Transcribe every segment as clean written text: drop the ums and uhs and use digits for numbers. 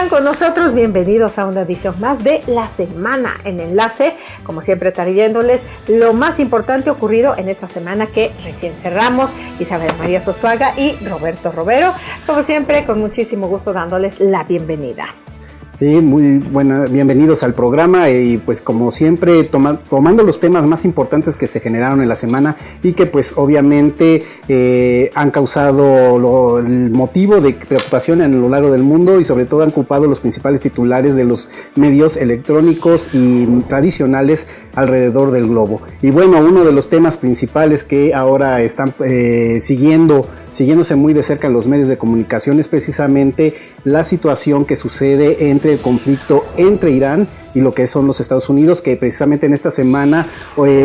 están con nosotros? Bienvenidos a una edición más de La Semana en Enlace. Como siempre, trayéndoles lo más importante ocurrido en esta semana que recién cerramos. Isabel María Sosuaga y Roberto Robero. Como siempre, con muchísimo gusto dándoles la bienvenida. Sí, muy buena, bienvenidos al programa y pues como siempre tomando los temas más importantes que se generaron en la semana y que pues obviamente han causado el motivo de preocupación en lo largo del mundo y sobre todo han ocupado los principales titulares de los medios electrónicos y tradicionales alrededor del globo. Y bueno, uno de los temas principales que ahora están siguiéndose muy de cerca en los medios de comunicación es precisamente la situación que sucede entre el conflicto entre Irán y lo que son los Estados Unidos, que precisamente en esta semana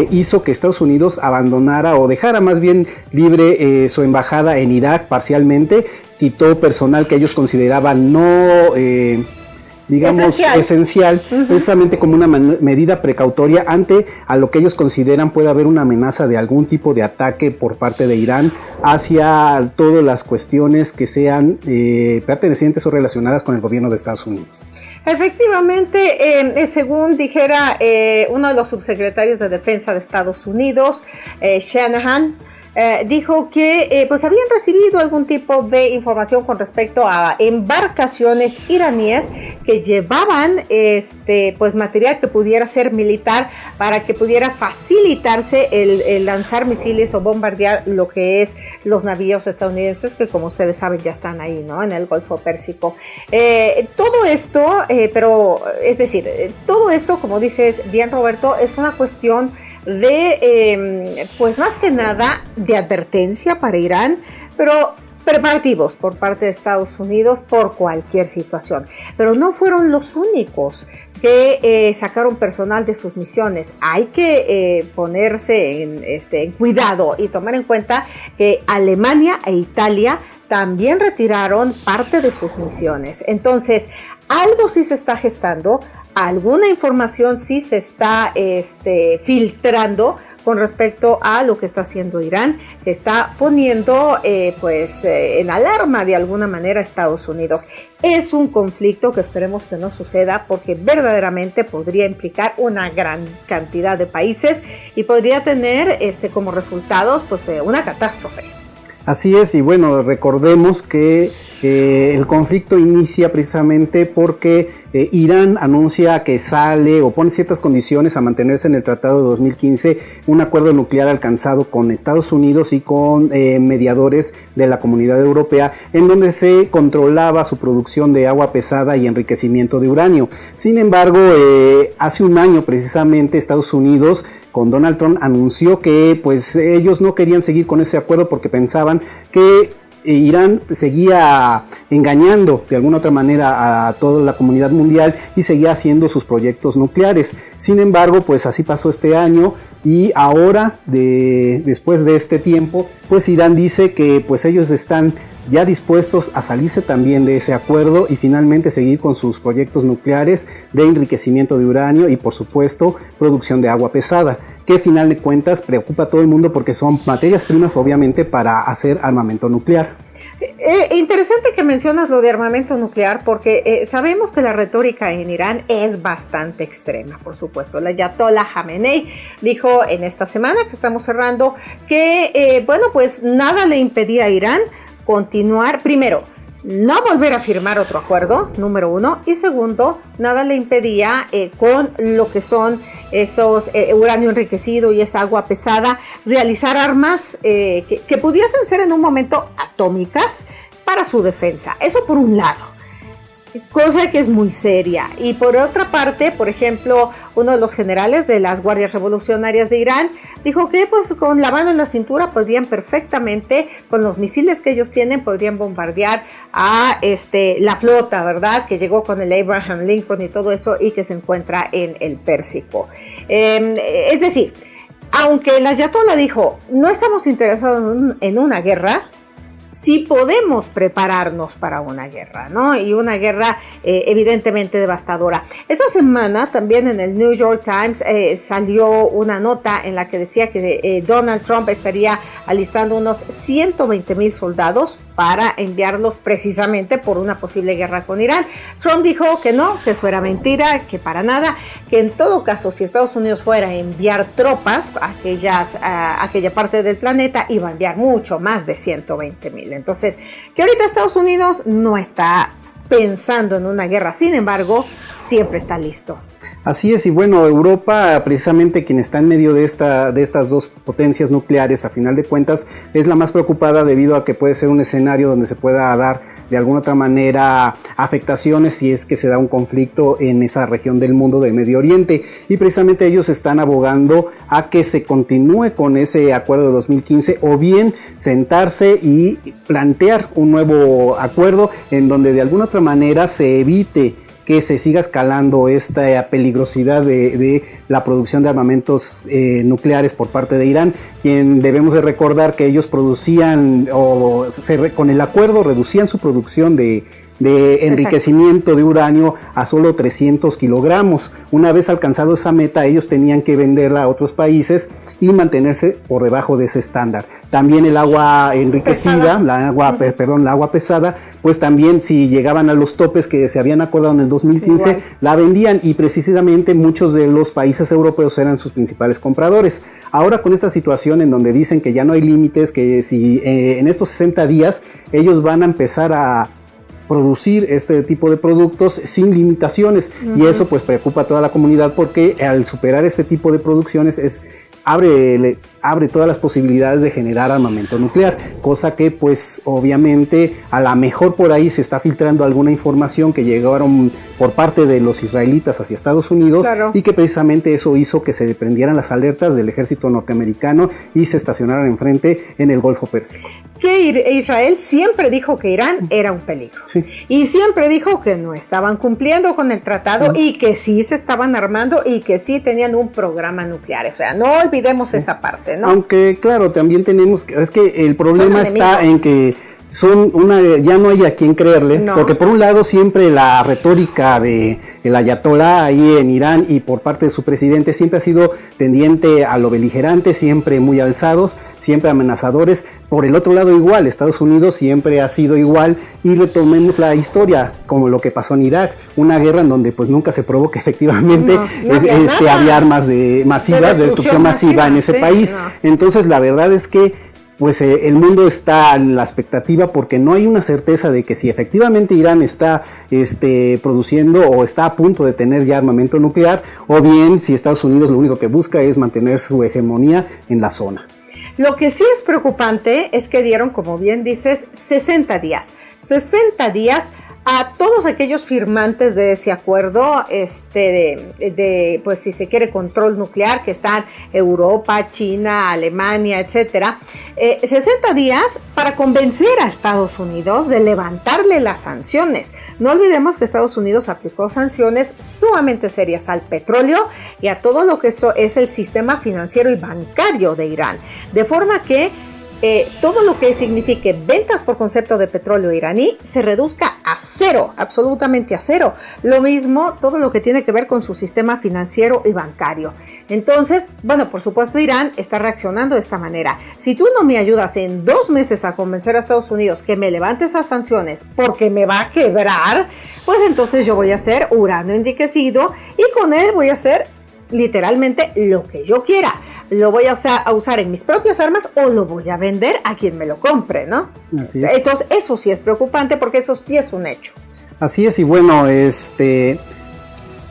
hizo que Estados Unidos abandonara o dejara más bien libre su embajada en Irak parcialmente, quitó personal que ellos consideraban no esencial, precisamente como una medida precautoria ante a lo que ellos consideran puede haber una amenaza de algún tipo de ataque por parte de Irán hacia todas las cuestiones que sean pertenecientes o relacionadas con el gobierno de Estados Unidos. Efectivamente, según dijera uno de los subsecretarios de Defensa de Estados Unidos, Shanahan, dijo que pues habían recibido algún tipo de información con respecto a embarcaciones iraníes que llevaban pues material que pudiera ser militar para que pudiera facilitarse el lanzar misiles o bombardear lo que es los navíos estadounidenses que, como ustedes saben, ya están ahí, ¿no? En el Golfo Pérsico. Todo esto, todo esto, como dices bien, Roberto, es una cuestión de, pues más que nada, de advertencia para Irán, pero preparativos por parte de Estados Unidos por cualquier situación. Pero no fueron los únicos que sacaron personal de sus misiones. Hay que ponerse en cuidado y tomar en cuenta que Alemania e Italia también retiraron parte de sus misiones. Entonces, algo sí se está gestando, alguna información sí se está filtrando con respecto a lo que está haciendo Irán, que está poniendo en alarma de alguna manera a Estados Unidos. Es un conflicto que esperemos que no suceda porque verdaderamente podría implicar una gran cantidad de países y podría tener como resultados una catástrofe. Así es, y bueno, recordemos que el conflicto inicia precisamente porque Irán anuncia que sale o pone ciertas condiciones a mantenerse en el Tratado de 2015, un acuerdo nuclear alcanzado con Estados Unidos y con mediadores de la Comunidad Europea, en donde se controlaba su producción de agua pesada y enriquecimiento de uranio. Sin embargo, hace un año precisamente Estados Unidos con Donald Trump anunció que pues ellos no querían seguir con ese acuerdo porque pensaban que Irán seguía engañando de alguna otra manera a toda la comunidad mundial y seguía haciendo sus proyectos nucleares. Sin embargo, pues así pasó este año y ahora, después de este tiempo, pues Irán dice que pues ellos están ya dispuestos a salirse también de ese acuerdo y finalmente seguir con sus proyectos nucleares de enriquecimiento de uranio y por supuesto producción de agua pesada, que al final de cuentas preocupa a todo el mundo porque son materias primas obviamente para hacer armamento nuclear. Interesante que mencionas lo de armamento nuclear porque sabemos que la retórica en Irán es bastante extrema, por supuesto. El ayatollah Jamenei dijo en esta semana que estamos cerrando que, pues nada le impedía a Irán continuar, primero, no volver a firmar otro acuerdo, número uno, y segundo, nada le impedía con lo que son esos uranio enriquecido y esa agua pesada, realizar armas que pudiesen ser en un momento atómicas para su defensa. Eso por un lado. Cosa que es muy seria. Y por otra parte, por ejemplo, uno de los generales de las guardias revolucionarias de Irán dijo que pues con la mano en la cintura podrían perfectamente, con los misiles que ellos tienen, podrían bombardear a la flota, ¿verdad? Que llegó con el Abraham Lincoln y todo eso y que se encuentra en el Pérsico. Es decir, aunque el ayatollah dijo, no estamos interesados en una guerra, si podemos prepararnos para una guerra, ¿no? Y una guerra evidentemente devastadora. Esta semana también en el New York Times salió una nota en la que decía que Donald Trump estaría alistando unos 120,000 soldados para enviarlos precisamente por una posible guerra con Irán. Trump dijo que no, que eso era mentira, que para nada, que en todo caso si Estados Unidos fuera a enviar tropas a aquella parte del planeta, iba a enviar mucho más de 120,000. Entonces, que ahorita Estados Unidos no está pensando en una guerra, sin embargo, siempre está listo. Así es, y bueno, Europa, precisamente quien está en medio de estas dos potencias nucleares, a final de cuentas, es la más preocupada debido a que puede ser un escenario donde se pueda dar de alguna otra manera afectaciones si es que se da un conflicto en esa región del mundo del Medio Oriente, y precisamente ellos están abogando a que se continúe con ese acuerdo de 2015 o bien sentarse y plantear un nuevo acuerdo en donde de alguna otra manera se evite que se siga escalando esta peligrosidad de la producción de armamentos nucleares por parte de Irán, quien debemos de recordar que ellos producían con el acuerdo reducían su producción de enriquecimiento de uranio a solo 300 kilogramos. Una vez alcanzado esa meta, ellos tenían que venderla a otros países y mantenerse por debajo de ese estándar. También el agua enriquecida, la agua pesada, pues también si llegaban a los topes que se habían acordado en el 2015, igual la vendían, y precisamente muchos de los países europeos eran sus principales compradores. Ahora con esta situación en donde dicen que ya no hay límites, que si en estos 60 días ellos van a empezar a producir este tipo de productos sin limitaciones, y eso pues preocupa a toda la comunidad, porque al superar este tipo de producciones abre todas las posibilidades de generar armamento nuclear, cosa que pues obviamente a lo mejor por ahí se está filtrando alguna información que llegaron por parte de los israelitas hacia Estados Unidos, claro, y que precisamente eso hizo que se prendieran las alertas del ejército norteamericano y se estacionaran enfrente en el Golfo Pérsico. Que Israel siempre dijo que Irán era un peligro, sí, y siempre dijo que no estaban cumpliendo con el tratado, y que sí se estaban armando y que sí tenían un programa nuclear. O sea, no olvidemos esa parte, ¿no? Aunque claro, también es que el problema está en que ya no hay a quien creerle, porque por un lado siempre la retórica de el ayatolá ahí en Irán y por parte de su presidente siempre ha sido tendiente a lo beligerante, siempre muy alzados, siempre amenazadores. Por el otro lado igual, Estados Unidos siempre ha sido igual, y retomemos la historia como lo que pasó en Irak, una guerra en donde pues nunca se probó que efectivamente había armas masivas, de destrucción masiva en ese país. Entonces la verdad es que pues el mundo está en la expectativa, porque no hay una certeza de que si efectivamente Irán está produciendo o está a punto de tener ya armamento nuclear, o bien si Estados Unidos lo único que busca es mantener su hegemonía en la zona. Lo que sí es preocupante es que dieron, como bien dices, 60 días. 60 días a todos aquellos firmantes de ese acuerdo, pues si se quiere, control nuclear, que están Europa, China, Alemania, etcétera. 60 días para convencer a Estados Unidos de levantarle las sanciones. No olvidemos que Estados Unidos aplicó sanciones sumamente serias al petróleo y a todo lo que es el sistema financiero y bancario de Irán, de forma que todo lo que signifique ventas por concepto de petróleo iraní se reduzca a cero, absolutamente a cero. Lo mismo todo lo que tiene que ver con su sistema financiero y bancario. Entonces, bueno, por supuesto Irán está reaccionando de esta manera. Si tú no me ayudas en 2 meses a convencer a Estados Unidos que me levante esas sanciones porque me va a quebrar, pues entonces yo voy a hacer uranio enriquecido y con él voy a hacer literalmente lo que yo quiera. Lo voy a usar en mis propias armas o lo voy a vender a quien me lo compre, ¿no? Así es. Entonces eso sí es preocupante, porque eso sí es un hecho. Así es, y bueno,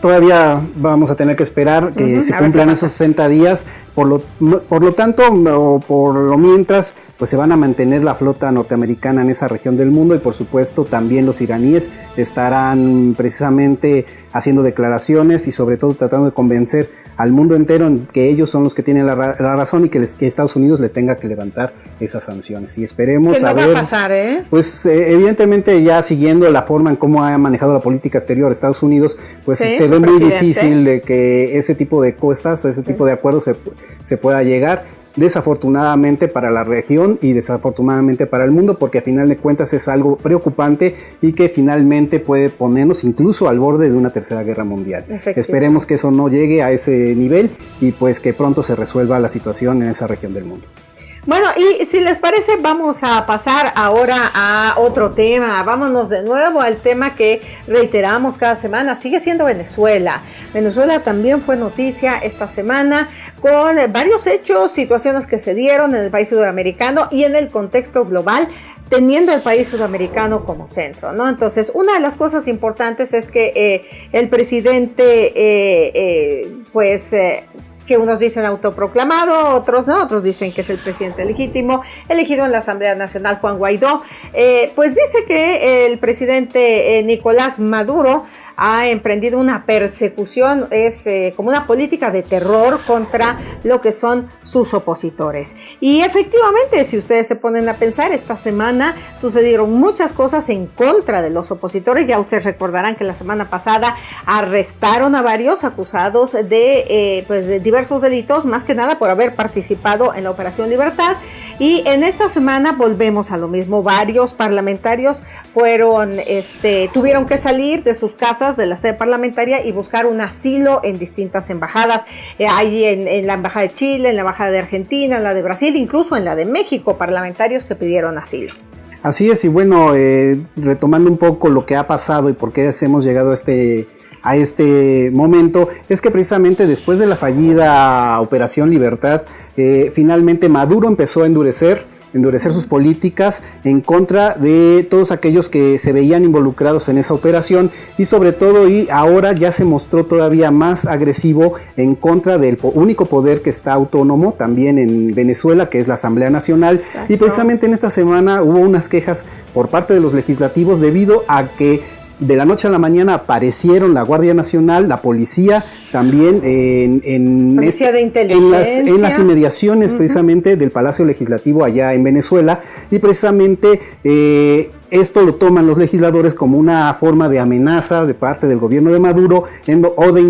todavía vamos a tener que esperar que se cumplan esos 60 días. Por lo tanto, o por lo mientras, pues se van a mantener la flota norteamericana en esa región del mundo, y por supuesto también los iraníes estarán precisamente haciendo declaraciones y sobre todo tratando de convencer al mundo entero en que ellos son los que tienen la razón, y que Estados Unidos le tenga que levantar esas sanciones. Y esperemos a ver. ¿Qué va a pasar, Pues evidentemente, ya siguiendo la forma en cómo ha manejado la política exterior Estados Unidos, pues se ve muy difícil de que ese tipo de cosas, ese tipo de acuerdos se pueda llegar. desafortunadamente para la región y desafortunadamente para el mundo, porque a final de cuentas es algo preocupante y que finalmente puede ponernos incluso al borde de una tercera guerra mundial. Esperemos que eso no llegue a ese nivel y pues que pronto se resuelva la situación en esa región del mundo. Bueno, y si les parece, vamos a pasar ahora a otro tema. Vámonos de nuevo al tema que reiteramos cada semana. Sigue siendo Venezuela. Venezuela también fue noticia esta semana con varios hechos, situaciones que se dieron en el país sudamericano y en el contexto global, teniendo al país sudamericano como centro, ¿no? Entonces, una de las cosas importantes es que el presidente, que unos dicen autoproclamado, otros no, otros dicen que es el presidente legítimo, elegido en la Asamblea Nacional, Juan Guaidó, pues dice que el presidente Nicolás Maduro ha emprendido una persecución, como una política de terror contra lo que son sus opositores. Y efectivamente, si ustedes se ponen a pensar, esta semana sucedieron muchas cosas en contra de los opositores. Ya ustedes recordarán que la semana pasada arrestaron a varios acusados de diversos delitos, más que nada por haber participado en la Operación Libertad. Y en esta semana volvemos a lo mismo. Varios parlamentarios tuvieron que salir de sus casas, de la sede parlamentaria, y buscar un asilo en distintas embajadas. Hay en la embajada de Chile, en la embajada de Argentina, en la de Brasil, incluso en la de México, parlamentarios que pidieron asilo. Así es, y bueno, retomando un poco lo que ha pasado y por qué hemos llegado a este momento, es que precisamente después de la fallida Operación Libertad, finalmente Maduro empezó a endurecer sus políticas en contra de todos aquellos que se veían involucrados en esa operación, y sobre todo, y ahora ya se mostró todavía más agresivo en contra del único poder que está autónomo también en Venezuela, que es la Asamblea Nacional. Exacto. Y precisamente en esta semana hubo unas quejas por parte de los legislativos debido a que de la noche a la mañana aparecieron la Guardia Nacional, la policía, también policía de inteligencia, en las inmediaciones precisamente del Palacio Legislativo allá en Venezuela, y precisamente esto lo toman los legisladores como una forma de amenaza de parte del gobierno de Maduro o de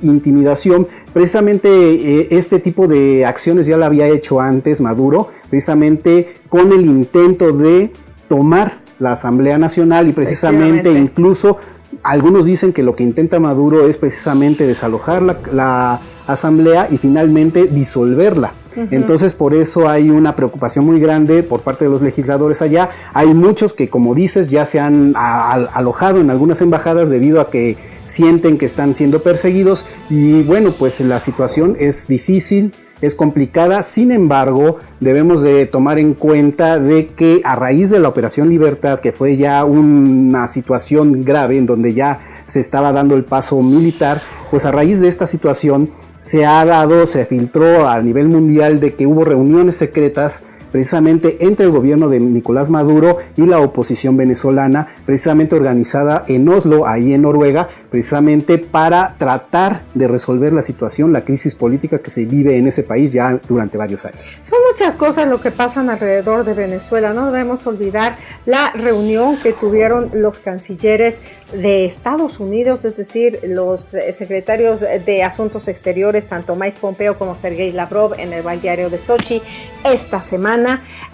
intimidación. Precisamente este tipo de acciones ya lo había hecho antes Maduro, precisamente con el intento de tomar la Asamblea Nacional, y precisamente incluso algunos dicen que lo que intenta Maduro es precisamente desalojar la Asamblea y finalmente disolverla. Entonces, por eso hay una preocupación muy grande por parte de los legisladores allá. Hay muchos que, como dices, ya se han alojado en algunas embajadas debido a que sienten que están siendo perseguidos, y bueno, pues la situación es difícil, es complicada. Sin embargo, debemos de tomar en cuenta de que a raíz de la Operación Libertad, que fue ya una situación grave en donde ya se estaba dando el paso militar, pues a raíz de esta situación se filtró a nivel mundial de que hubo reuniones secretas precisamente entre el gobierno de Nicolás Maduro y la oposición venezolana, precisamente organizada en Oslo, ahí en Noruega, precisamente para tratar de resolver la situación, la crisis política que se vive en ese país ya durante varios años. Son muchas cosas lo que pasan alrededor de Venezuela. No debemos olvidar la reunión que tuvieron los cancilleres de Estados Unidos, es decir, los secretarios de Asuntos Exteriores, tanto Mike Pompeo como Sergei Lavrov, en el balneario de Sochi esta semana.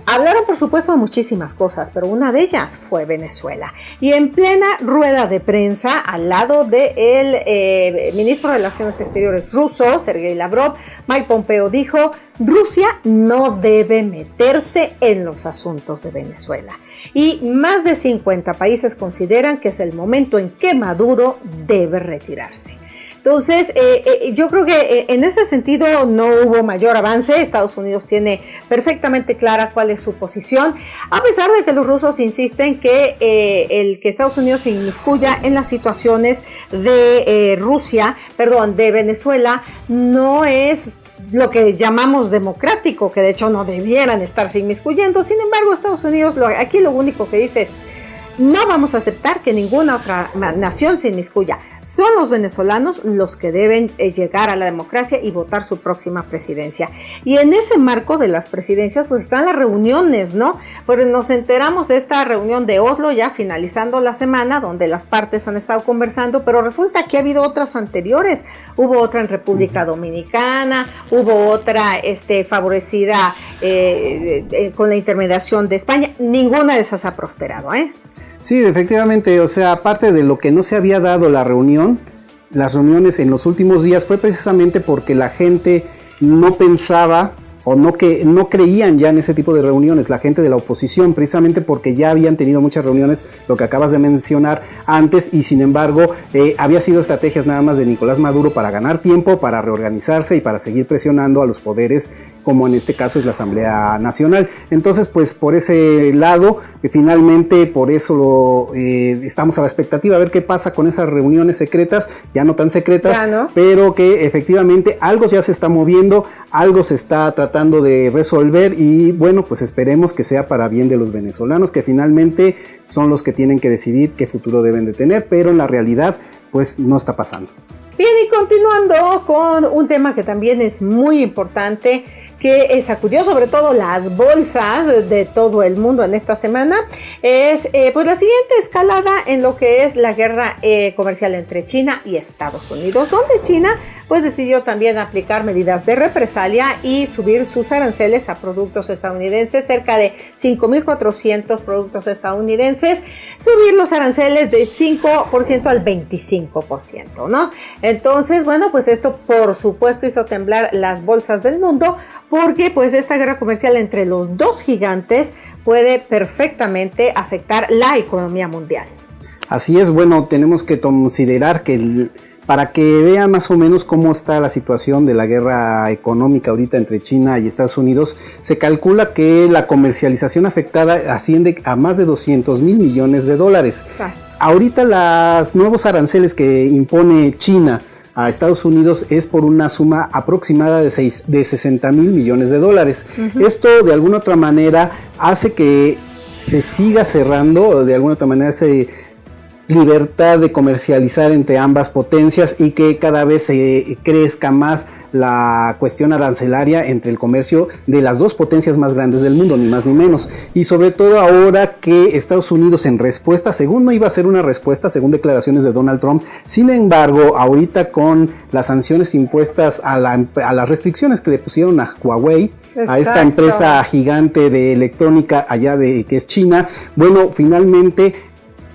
Hablaron, por supuesto, de muchísimas cosas, pero una de ellas fue Venezuela. Y en plena rueda de prensa, al lado del ministro de Relaciones Exteriores ruso, Sergei Lavrov, Mike Pompeo dijo: Rusia no debe meterse en los asuntos de Venezuela. Y más de 50 países consideran que es el momento en que Maduro debe retirarse. Entonces, yo creo que en ese sentido no hubo mayor avance. Estados Unidos tiene perfectamente clara cuál es su posición, a pesar de que los rusos insisten que el que Estados Unidos se inmiscuya en las situaciones de de Venezuela, no es lo que llamamos democrático, que de hecho no debieran estarse inmiscuyendo. Sin embargo, Estados Unidos aquí lo único que dice es: No vamos a aceptar que ninguna otra nación se inmiscuya. Son los venezolanos los que deben llegar a la democracia y votar su próxima presidencia. Y en ese marco de las presidencias, pues están las reuniones, ¿no? Pero nos enteramos de esta reunión de Oslo ya finalizando la semana, donde las partes han estado conversando, pero resulta que ha habido otras anteriores. Hubo otra en República Dominicana, hubo otra favorecida con la intermediación de España. Ninguna de esas ha prosperado, ¿eh? Sí, efectivamente, o sea, aparte de lo que no se había dado las reuniones en los últimos días fue precisamente porque la gente no pensaba o no creían ya en ese tipo de reuniones, la gente de la oposición, precisamente porque ya habían tenido muchas reuniones, lo que acabas de mencionar antes, y sin embargo había sido estrategias nada más de Nicolás Maduro para ganar tiempo, para reorganizarse y para seguir presionando a los poderes, como en este caso es la Asamblea Nacional. Entonces, pues por ese lado, finalmente por eso estamos a la expectativa a ver qué pasa con esas reuniones secretas, ya no tan secretas, ya no, pero que efectivamente algo ya se está moviendo, algo se está tratando de resolver, y bueno, pues esperemos que sea para bien de los venezolanos, que finalmente son los que tienen que decidir qué futuro deben de tener, pero en la realidad pues no está pasando. Bien, y continuando con un tema que también es muy importante, que sacudió sobre todo las bolsas de todo el mundo en esta semana, es pues la siguiente escalada en lo que es la guerra comercial entre China y Estados Unidos, donde China pues decidió también aplicar medidas de represalia y subir sus aranceles a productos estadounidenses, cerca de 5.400 productos estadounidenses, subir los aranceles del 5% al 25%, ¿no? Entonces, bueno, pues esto por supuesto hizo temblar las bolsas del mundo, porque pues esta guerra comercial entre los dos gigantes puede perfectamente afectar la economía mundial. Así es, bueno, tenemos que considerar que para que vean más o menos cómo está la situación de la guerra económica ahorita entre China y Estados Unidos, se calcula que la comercialización afectada asciende a más de 200 mil millones de dólares. Exacto. Ahorita los nuevos aranceles que impone China a Estados Unidos es por una suma aproximada de 60 mil millones de dólares. Uh-huh. Esto de alguna otra manera hace que se siga cerrando, de alguna otra manera libertad de comercializar entre ambas potencias, y que cada vez se crezca más la cuestión arancelaria entre el comercio de las dos potencias más grandes del mundo, ni más ni menos. Y sobre todo ahora que Estados Unidos, en respuesta, según no iba a ser una respuesta, según declaraciones de Donald Trump, sin embargo, ahorita con las sanciones impuestas a las restricciones que le pusieron a Huawei, exacto, a esta empresa gigante de electrónica allá que es China, bueno, finalmente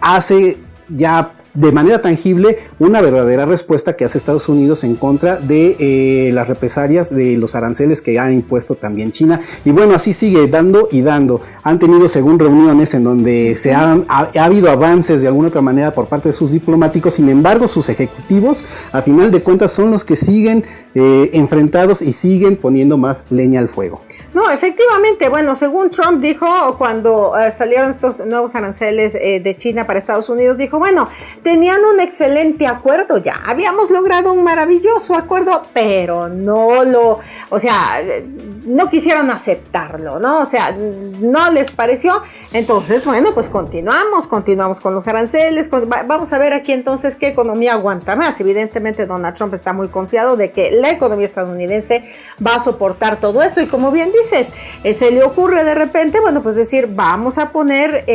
hace ya de manera tangible una verdadera respuesta que hace Estados Unidos en contra de las represalias de los aranceles que ha impuesto también China. Y bueno, así sigue dando y dando. Han tenido, según reuniones en donde ha habido avances de alguna otra manera por parte de sus diplomáticos, sin embargo sus ejecutivos a final de cuentas son los que siguen enfrentados y siguen poniendo más leña al fuego. No, efectivamente, bueno, según Trump dijo cuando salieron estos nuevos aranceles de China para Estados Unidos, dijo, bueno, tenían un excelente acuerdo ya, habíamos logrado un maravilloso acuerdo, pero no quisieron aceptarlo, ¿no? O sea, no les pareció. Entonces, bueno, pues continuamos con los aranceles, vamos a ver aquí entonces qué economía aguanta más. Evidentemente Donald Trump está muy confiado de que la economía estadounidense va a soportar todo esto, y como bien dices, se le ocurre de repente, bueno, pues decir, vamos a poner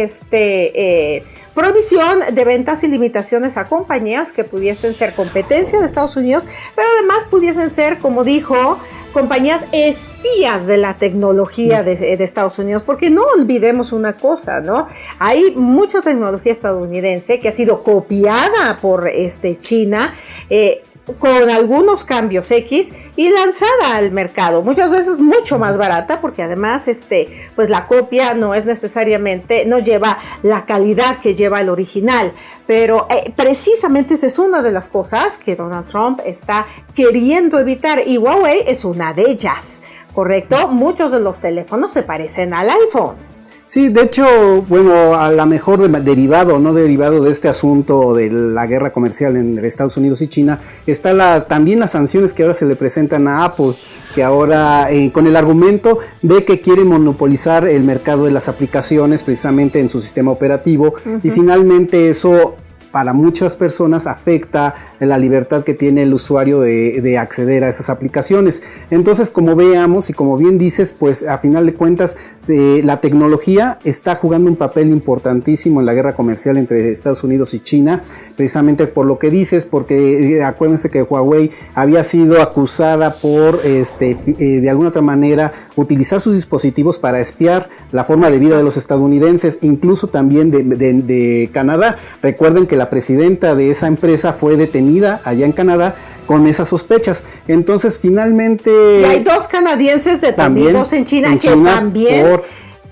prohibición de ventas y limitaciones a compañías que pudiesen ser competencia de Estados Unidos, pero además pudiesen ser, como dijo, compañías espías de la tecnología de Estados Unidos, porque no olvidemos una cosa, ¿no? Hay mucha tecnología estadounidense que ha sido copiada por China, con algunos cambios X, y lanzada al mercado, muchas veces mucho más barata, porque además pues la copia no lleva la calidad que lleva el original, pero precisamente esa es una de las cosas que Donald Trump está queriendo evitar, y Huawei es una de ellas, ¿correcto? Muchos de los teléfonos se parecen al iPhone. Sí, de hecho, bueno, a lo mejor derivado o no derivado de este asunto de la guerra comercial entre Estados Unidos y China, está también las sanciones que ahora se le presentan a Apple, que ahora con el argumento de que quiere monopolizar el mercado de las aplicaciones precisamente en su sistema operativo, y finalmente eso para muchas personas afecta la libertad que tiene el usuario de acceder a esas aplicaciones. Entonces, como veamos y como bien dices, pues a final de cuentas la tecnología está jugando un papel importantísimo en la guerra comercial entre Estados Unidos y China, precisamente por lo que dices, porque acuérdense que Huawei había sido acusada por de alguna otra manera utilizar sus dispositivos para espiar la forma de vida de los estadounidenses, incluso también de Canadá. Recuerden que la presidenta de esa empresa fue detenida allá en Canadá con esas sospechas. Entonces, finalmente... Y hay 2 canadienses detenidos en China que también...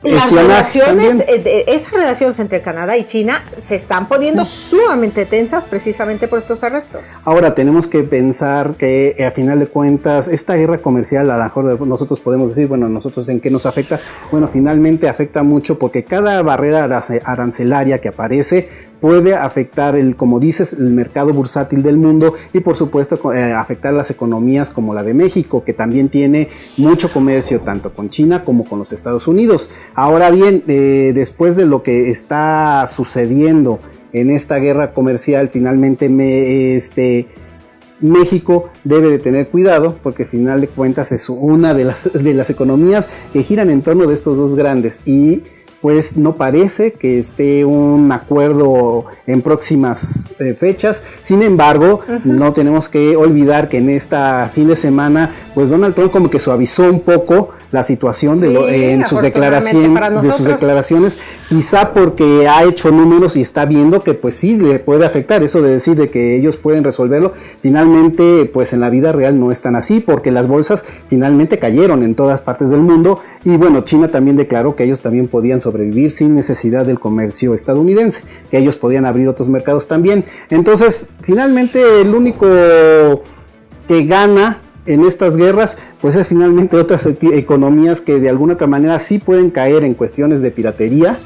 Las relaciones, esas relaciones entre Canadá y China se están poniendo sumamente tensas precisamente por estos arrestos. Ahora tenemos que pensar que a final de cuentas esta guerra comercial, a lo mejor nosotros podemos decir, bueno, nosotros en qué nos afecta. Bueno, finalmente afecta mucho porque cada barrera arancelaria que aparece puede afectar, como dices, el mercado bursátil del mundo y por supuesto afectar las economías como la de México, que también tiene mucho comercio tanto con China como con los Estados Unidos. Ahora bien, después de lo que está sucediendo en esta guerra comercial, finalmente México debe de tener cuidado porque al final de cuentas es una de las economías que giran en torno de estos dos grandes y pues no parece que esté un acuerdo en próximas fechas. Sin embargo, no tenemos que olvidar que en esta fin de semana, pues Donald Trump como que suavizó un poco la situación en sus declaraciones, quizá porque ha hecho números y está viendo que pues sí le puede afectar. Eso de decir de que ellos pueden resolverlo, finalmente pues en la vida real no es tan así, porque las bolsas finalmente cayeron en todas partes del mundo y bueno, China también declaró que ellos también podían sobrevivir sin necesidad del comercio estadounidense, que ellos podían abrir otros mercados también. Entonces, finalmente el único que gana en estas guerras, pues es finalmente otras economías que de alguna otra manera sí pueden caer en cuestiones de piratería.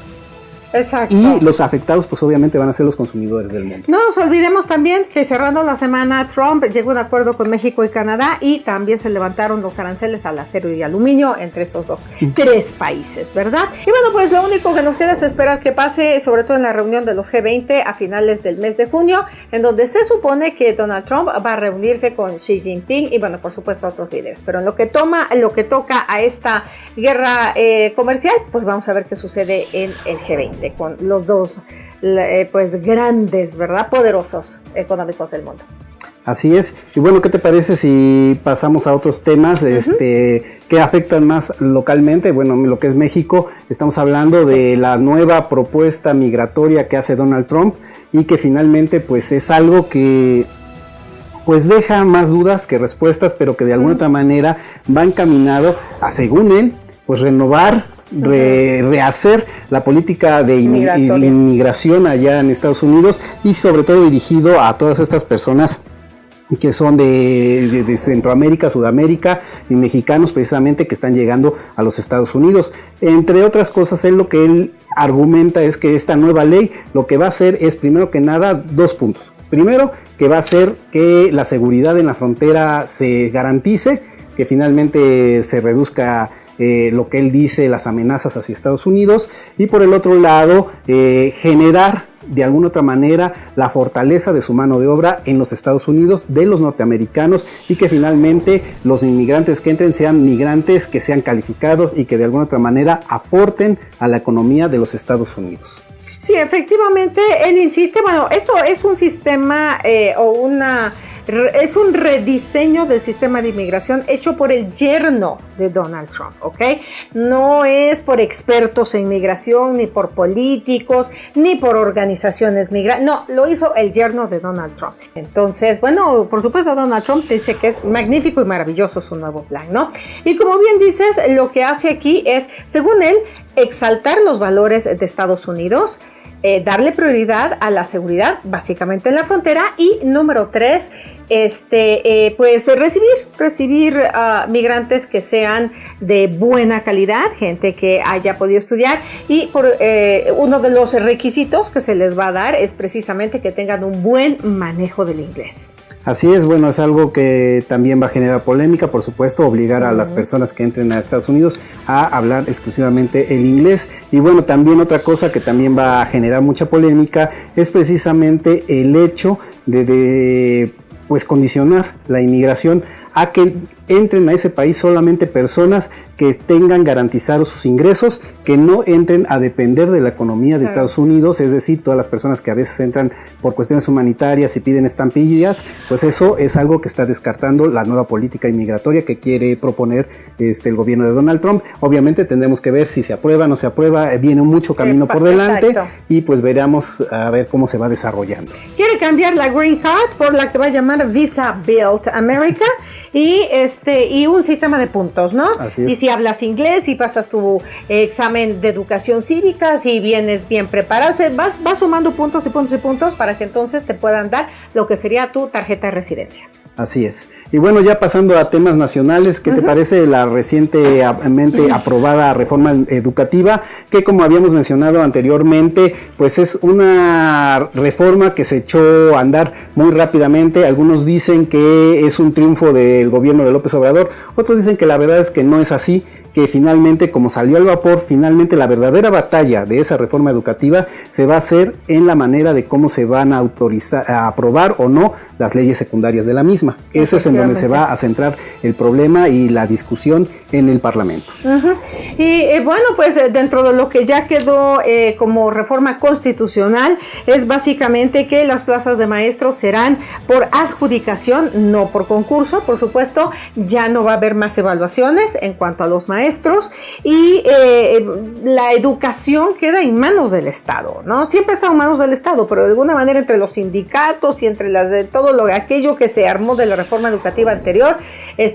Exacto. Y los afectados pues obviamente van a ser los consumidores del mundo. No nos olvidemos también que cerrando la semana Trump llegó a un acuerdo con México y Canadá y también se levantaron los aranceles al acero y aluminio entre estos tres países, ¿verdad? Y bueno, pues lo único que nos queda es esperar que pase, sobre todo en la reunión de los G20 a finales del mes de junio, en donde se supone que Donald Trump va a reunirse con Xi Jinping y bueno, por supuesto otros líderes, pero en lo que toca a esta guerra comercial, pues vamos a ver qué sucede en el G20 con los dos pues grandes, ¿verdad? Poderosos económicos del mundo. Así es. Y bueno, ¿qué te parece si pasamos a otros temas que afectan más localmente? Bueno, lo que es México, estamos hablando de la nueva propuesta migratoria que hace Donald Trump y que finalmente pues es algo que pues deja más dudas que respuestas, pero que de alguna otra manera va encaminado a, según él, pues rehacer la política de inmigración allá en Estados Unidos y sobre todo dirigido a todas estas personas que son de Centroamérica, Sudamérica y mexicanos precisamente que están llegando a los Estados Unidos. Entre otras cosas, lo que él argumenta es que esta nueva ley lo que va a hacer es, primero que nada, 2 puntos. Primero, que va a hacer que la seguridad en la frontera se garantice, que finalmente se reduzca lo que él dice, las amenazas hacia Estados Unidos, y por el otro lado generar de alguna otra manera la fortaleza de su mano de obra en los Estados Unidos, de los norteamericanos, y que finalmente los inmigrantes que entren sean migrantes que sean calificados y que de alguna otra manera aporten a la economía de los Estados Unidos. Sí, efectivamente, él insiste, bueno, esto es un sistema es un rediseño del sistema de inmigración hecho por el yerno de Donald Trump, ¿ok? No es por expertos en inmigración, ni por políticos, ni por organizaciones migrantes, no, lo hizo el yerno de Donald Trump. Entonces, bueno, por supuesto Donald Trump dice que es magnífico y maravilloso su nuevo plan, ¿no? Y como bien dices, lo que hace aquí es, según él, exaltar los valores de Estados Unidos, darle prioridad a la seguridad, básicamente en la frontera, y número 3, pues recibir migrantes que sean de buena calidad, gente que haya podido estudiar, y uno de los requisitos que se les va a dar es precisamente que tengan un buen manejo del inglés. Así es, bueno, es algo que también va a generar polémica, por supuesto, obligar a las personas que entren a Estados Unidos a hablar exclusivamente el inglés. Y bueno, también otra cosa que también va a generar mucha polémica es precisamente el hecho de pues condicionar la inmigración a que entren a ese país solamente personas que tengan garantizados sus ingresos, que no entren a depender de la economía de Estados Unidos, es decir, todas las personas que a veces entran por cuestiones humanitarias y piden estampillas, pues eso es algo que está descartando la nueva política inmigratoria que quiere proponer el gobierno de Donald Trump. Obviamente tendremos que ver si se aprueba o no se aprueba, viene mucho camino por delante. Exacto. Y pues veremos a ver cómo se va desarrollando. Quiere cambiar la Green Card por la que va a llamar Visa Built America y un sistema de puntos, ¿no? Y si hablas inglés, si pasas tu examen de educación cívica, si vienes bien preparado, o sea, vas sumando puntos y puntos y puntos para que entonces te puedan dar lo que sería tu tarjeta de residencia. Así es. Y bueno, ya pasando a temas nacionales, ¿qué te parece la recientemente aprobada reforma educativa? Que como habíamos mencionado anteriormente, pues es una reforma que se echó a andar muy rápidamente. Algunos dicen que es un triunfo del gobierno de López Obrador, otros dicen que la verdad es que no es así, que finalmente, como salió al vapor, finalmente la verdadera batalla de esa reforma educativa se va a hacer en la manera de cómo se van a autorizar, a aprobar o no las leyes secundarias de la misma. Ese es en donde se va a centrar el problema y la discusión en el Parlamento. Y bueno, pues dentro de lo que ya quedó como reforma constitucional es básicamente que las plazas de maestros serán por adjudicación, no por concurso, por supuesto. Ya no va a haber más evaluaciones en cuanto a los maestros y la educación queda en manos del Estado, ¿no? Siempre ha estado en manos del Estado, pero de alguna manera entre los sindicatos y entre las de todo aquello que se armó de la reforma educativa anterior,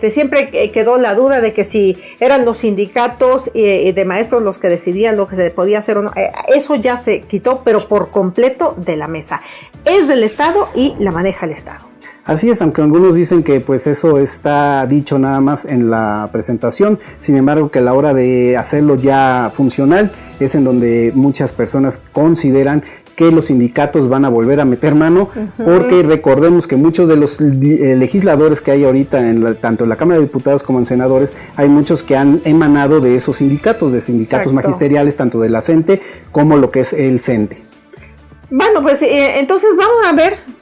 siempre quedó la duda de que si eran los sindicatos de maestros los que decidían lo que se podía hacer o no. Eso ya se quitó, pero por completo de la mesa. Es del Estado y la maneja el Estado. Así es, aunque algunos dicen que pues eso está dicho nada más en la presentación, sin embargo que a la hora de hacerlo ya funcional es en donde muchas personas consideran que los sindicatos van a volver a meter mano, porque recordemos que muchos de los legisladores que hay ahorita, tanto en la Cámara de Diputados como en senadores, hay muchos que han emanado de esos sindicatos, magisteriales, tanto de la CENTE como lo que es el CENTE. Bueno, pues entonces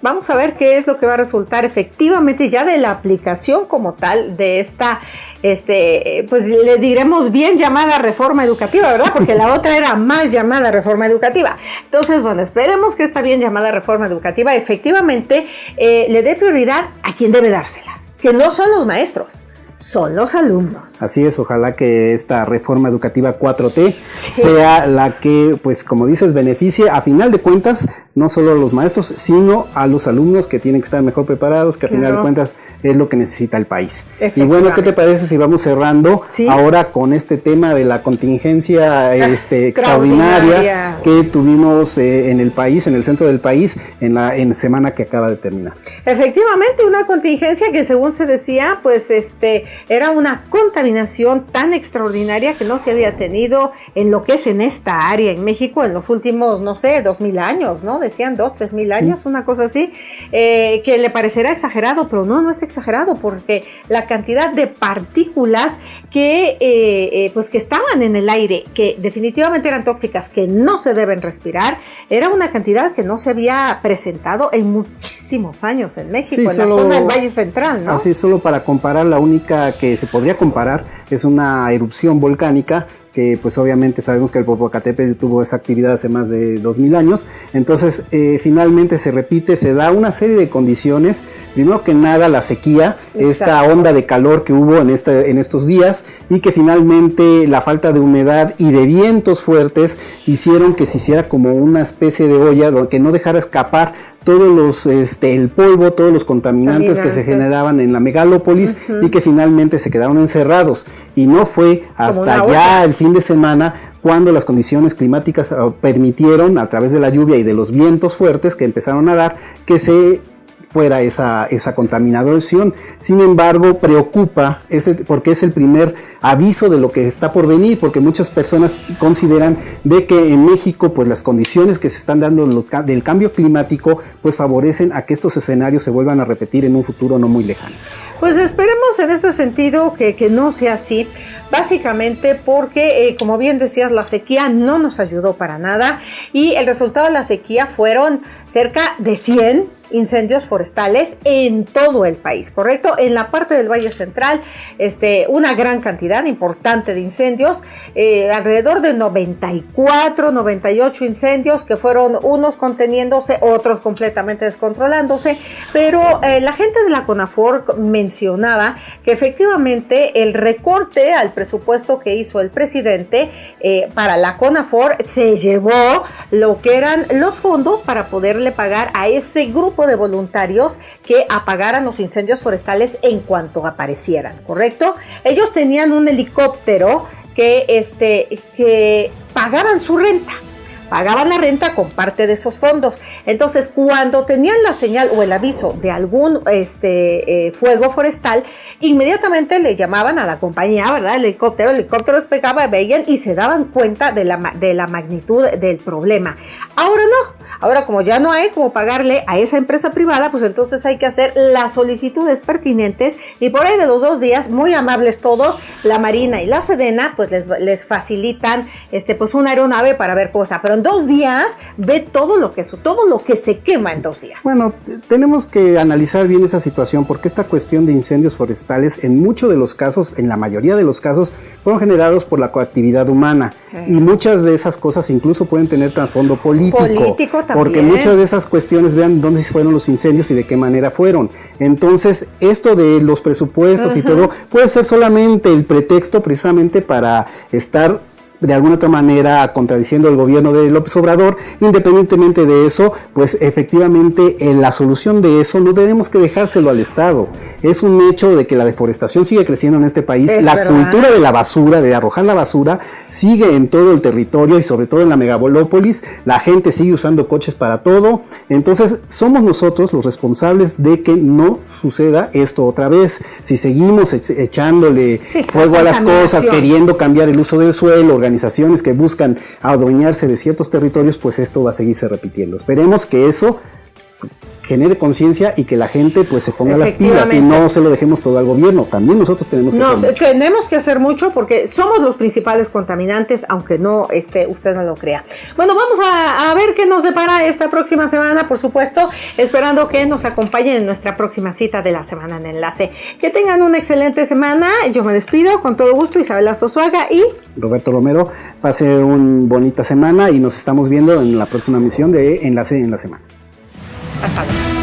vamos a ver qué es lo que va a resultar efectivamente ya de la aplicación como tal de esta, pues le diremos bien llamada reforma educativa, ¿verdad? Porque la otra era mal llamada reforma educativa. Entonces, bueno, esperemos que esta bien llamada reforma educativa efectivamente le dé prioridad a quien debe dársela, que no son los maestros. Son los alumnos. Así es, ojalá que esta reforma educativa 4T sea la que, pues como dices, beneficie a final de cuentas no solo a los maestros, sino a los alumnos que tienen que estar mejor preparados, que a final de cuentas es lo que necesita el país. Y bueno, ¿qué te parece si vamos cerrando ahora con este tema de la contingencia extraordinaria que tuvimos en el país, en el centro del país, en la semana que acaba de terminar? Efectivamente, una contingencia que según se decía, pues era una contaminación tan extraordinaria que no se había tenido en lo que es en esta área en México en los últimos, no sé, 2000 años, ¿no? Decían 2,000-3,000 años, una cosa así, que le parecerá exagerado, pero no es exagerado, porque la cantidad de partículas que estaban en el aire, que definitivamente eran tóxicas, que no se deben respirar, era una cantidad que no se había presentado en muchísimos años en México, en la zona del Valle Central, ¿no? Así, solo para comparar, la única que se podría comparar es una erupción volcánica que pues obviamente sabemos que el Popocatépetl tuvo esa actividad hace más de 2000 años, entonces finalmente se repite, se da una serie de condiciones, primero que nada la sequía, esta onda de calor que hubo en estos días y que finalmente la falta de humedad y de vientos fuertes hicieron que se hiciera como una especie de olla que no dejara escapar todos los el polvo, todos los contaminantes que se generaban en la megalópolis y que finalmente se quedaron encerrados, y no fue hasta ya el fin de semana cuando las condiciones climáticas permitieron, a través de la lluvia y de los vientos fuertes que empezaron a dar, que se fuera esa contaminación. Sin embargo, preocupa porque es el primer aviso de lo que está por venir, porque muchas personas consideran de que en México pues las condiciones que se están dando del cambio climático pues favorecen a que estos escenarios se vuelvan a repetir en un futuro no muy lejano. Pues esperemos en este sentido que no sea así, básicamente porque, como bien decías, la sequía no nos ayudó para nada y el resultado de la sequía fueron cerca de 100 incendios forestales en todo el país, ¿correcto? En la parte del Valle Central, una gran cantidad importante de incendios, alrededor de 94, 98 incendios que fueron unos conteniéndose, otros completamente descontrolándose, pero la gente de la CONAFOR mencionaba que efectivamente el recorte al presupuesto que hizo el presidente para la CONAFOR se llevó lo que eran los fondos para poderle pagar a ese grupo de voluntarios que apagaran los incendios forestales en cuanto aparecieran, ¿correcto? Ellos tenían un helicóptero que pagaban su renta. Pagaban la renta con parte de esos fondos. Entonces, cuando tenían la señal o el aviso de algún fuego forestal, inmediatamente le llamaban a la compañía, ¿verdad? El helicóptero despegaba, veían y se daban cuenta de la magnitud del problema. Ahora no. Ahora, como ya no hay como pagarle a esa empresa privada, pues entonces hay que hacer las solicitudes pertinentes y por ahí de los 2 días, muy amables todos, la Marina y la Sedena, pues les facilitan pues una aeronave para ver cómo está. Pero en 2 días ve todo lo que se quema en 2 días. Bueno, tenemos que analizar bien esa situación porque esta cuestión de incendios forestales en muchos de los casos, en la mayoría de los casos, fueron generados por la coactividad humana y muchas de esas cosas incluso pueden tener trasfondo político también. Porque muchas de esas cuestiones, vean dónde fueron los incendios y de qué manera fueron. Entonces, esto de los presupuestos y todo puede ser solamente el pretexto precisamente para estar de alguna otra manera contradiciendo el gobierno de López Obrador. Independientemente de eso, pues efectivamente la solución de eso no tenemos que dejárselo al Estado. Es un hecho de que la deforestación sigue creciendo en este país, cultura de la basura, de arrojar la basura, sigue en todo el territorio y sobre todo en la megalópolis. La gente sigue usando coches para todo. Entonces somos nosotros los responsables de que no suceda esto otra vez. Si seguimos echándole fuego a las cosas, queriendo cambiar el uso del suelo, organizaciones que buscan adueñarse de ciertos territorios, pues esto va a seguirse repitiendo. Esperemos que eso genere conciencia y que la gente pues se ponga las pilas y no se lo dejemos todo al gobierno. También nosotros tenemos que hacer mucho. Tenemos que hacer mucho porque somos los principales contaminantes, aunque no usted no lo crea. Bueno, vamos a ver qué nos depara esta próxima semana, por supuesto, esperando que nos acompañen en nuestra próxima cita de la Semana en Enlace. Que tengan una excelente semana. Yo me despido con todo gusto, Isabela Sosuaga y Roberto Romero. Pase una bonita semana y nos estamos viendo en la próxima emisión de Enlace en la Semana. Hasta luego.